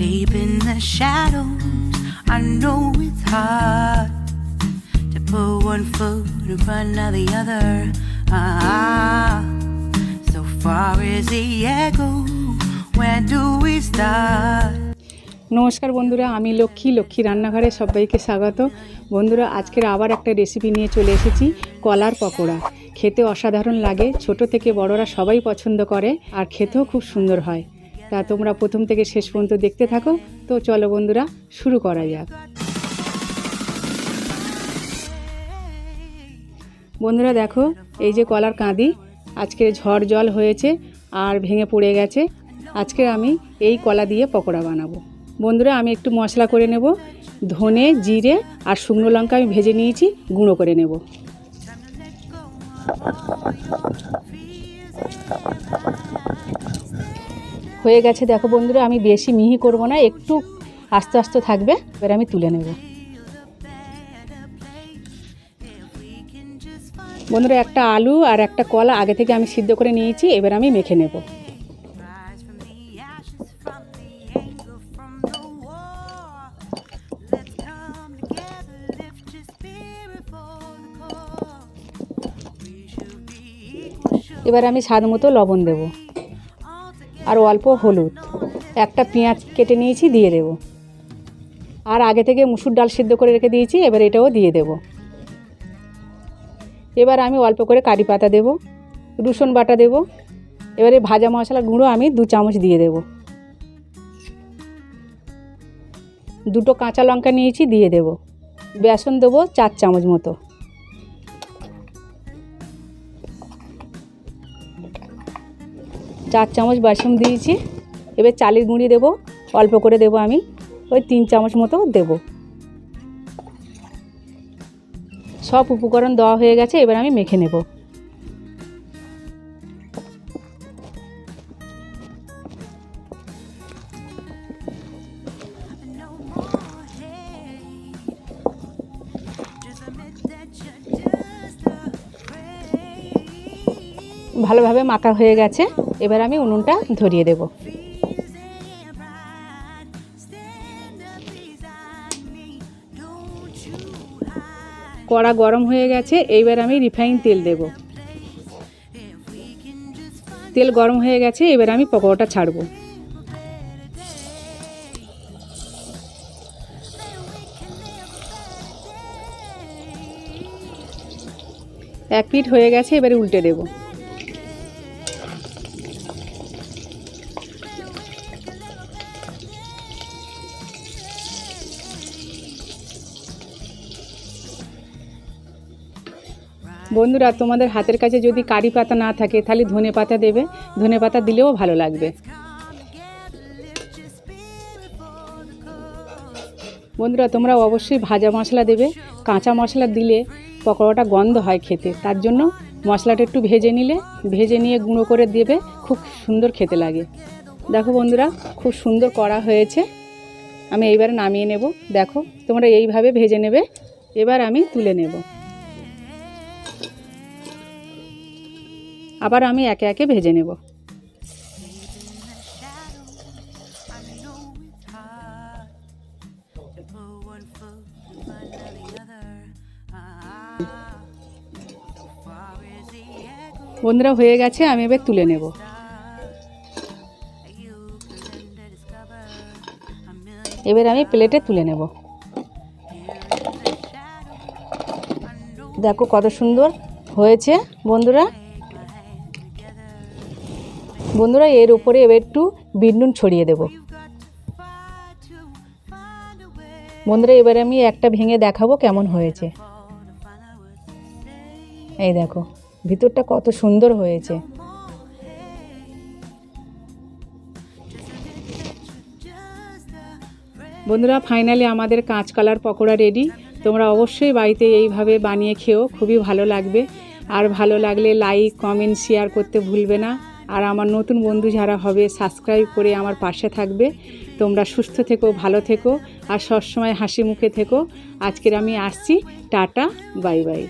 Deep in the shadows, I know it's hard to put one foot in front of the other. So far as the echo, where do we start? নমস্কার বন্ধুরা, আমি লক্ষ্মী রান্নাঘরে সবাইকে স্বাগত। বন্ধুরা, আজকের আবার একটা রেসিপি নিয়ে চলে এসেছি, কলার পকোড়া। খেতে অসাধারণ লাগে, ছোট থেকে বড়রা সবাই পছন্দ করে, আর খেতেও খুব সুন্দর হয়। তা তোমরা প্রথম থেকে শেষ পর্যন্ত দেখতে থাকো। তো চলো বন্ধুরা, শুরু করা যাক। বন্ধুরা দেখো, এই যে কলার কাঁদি, আজকে ঝড় জল হয়েছে আর ভেঙে পড়ে গেছে। আজকে আমি এই কলা দিয়ে পকোড়া বানাবো। বন্ধুরা, আমি একটু মশলা করে নেব। ধনে, জিরে আর শুকনো লঙ্কা আমি ভেজে নিয়েছি, গুঁড়ো করে নেব। হয়ে গেছে দেখো বন্ধুরা, আমি বেশি মিহি করব না, একটু আস্তে আস্তে থাকবে। এবার আমি তুলে নেব। বন্ধুরা, একটা আলু আর একটা কলা আগে থেকে আমি সিদ্ধ করে নিয়েছি, এবার আমি মেখে নেব। এবার আমি স্বাদ মতো লবণ দেব আর অল্প হলুদ, একটা পেঁয়াজ কেটে নিয়েছি দিয়ে দেব, আর আগে থেকে মুসুর ডাল সিদ্ধ করে রেখে দিয়েছি, এবার এটাও দিয়ে দেব। এবার আমি অল্প করে কারি পাতা দেব, রসুন বাটা দেব। এবারে ভাজা মশলা গুঁড়ো আমি 2 চামচ দিয়ে দেব। 2টো কাঁচা লঙ্কা নিয়েছি দিয়ে দেব। বেসন দেবো 4 চামচ মতো। চার চামচ বেসন দিয়েছি। এবার চালের গুঁড়ি দেব, অল্প করে দেব, আমি ওই 3 চামচ মতো দেব। সব উপকরণ দেওয়া হয়ে গেছে, এবার আমি মেখে নেব। ভালোভাবে মাখা হয়ে গেছে, এবার আমি উনুনটা ধরিয়ে দেব। কড়া গরম হয়ে গেছে, এইবার আমি রিফাইন তেল দেব। তেল গরম হয়ে গেছে, এবার আমি পকোড়াটা ছাড়ব। এক পিঠ হয়ে গেছে, এবারে উল্টে দেব। বন্ধুরা, তোমাদের হাতের কাছে যদি কারি পাতা না থাকে তাহলে ধনে পাতা দেবে, ধনে পাতা দিলেও ভালো লাগবে। বন্ধুরা, তোমরা অবশ্যই ভাজা মশলা দেবে, কাঁচা মশলা দিলে পকোড়াটা গন্ধ হয় খেতে, তার জন্য মশলাটা একটু ভেজে নিয়ে গুঁড়ো করে দেবে, খুব সুন্দর খেতে লাগে। দেখো বন্ধুরা, খুব সুন্দর করা হয়েছে। আমি এইবারে নামিয়ে নেব। দেখো, তোমরা এইভাবে ভেজে নেবে। এবার আমি তুলে নেব। আবার আমি একে একে ভেজে নেব। বন্ধুরা, হয়ে গেছে, আমি এবার তুলে নেব। এবার আমি প্লেটে তুলে নেব। দেখো কত সুন্দর হয়েছে বন্ধুরা। বন্ধুরা, এর উপরে এবার একটু বিট নুন ছড়িয়ে দেব। বন্ধুরা, এবারে আমি একটা ভেঙে দেখাবো কেমন হয়েছে। এই দেখো, ভিতরটা কত সুন্দর হয়েছে। বন্ধুরা, ফাইনালি আমাদের কাঁচকলার পকোড়া রেডি। তোমরা অবশ্যই বাড়িতে এইভাবে বানিয়ে খেও, খুবই ভালো লাগবে। আর ভালো লাগলে লাইক, কমেন্ট, শেয়ার করতে ভুলবে না। আর আমার নতুন বন্ধু যারা হবে, সাবস্ক্রাইব করে আমার পাশে থাকবে। তোমরা সুস্থ থেকো, ভালো থেকো, আর সবসময় হাসি মুখে থেকো। আজকের আমি আসছি, টাটা, বাই বাই।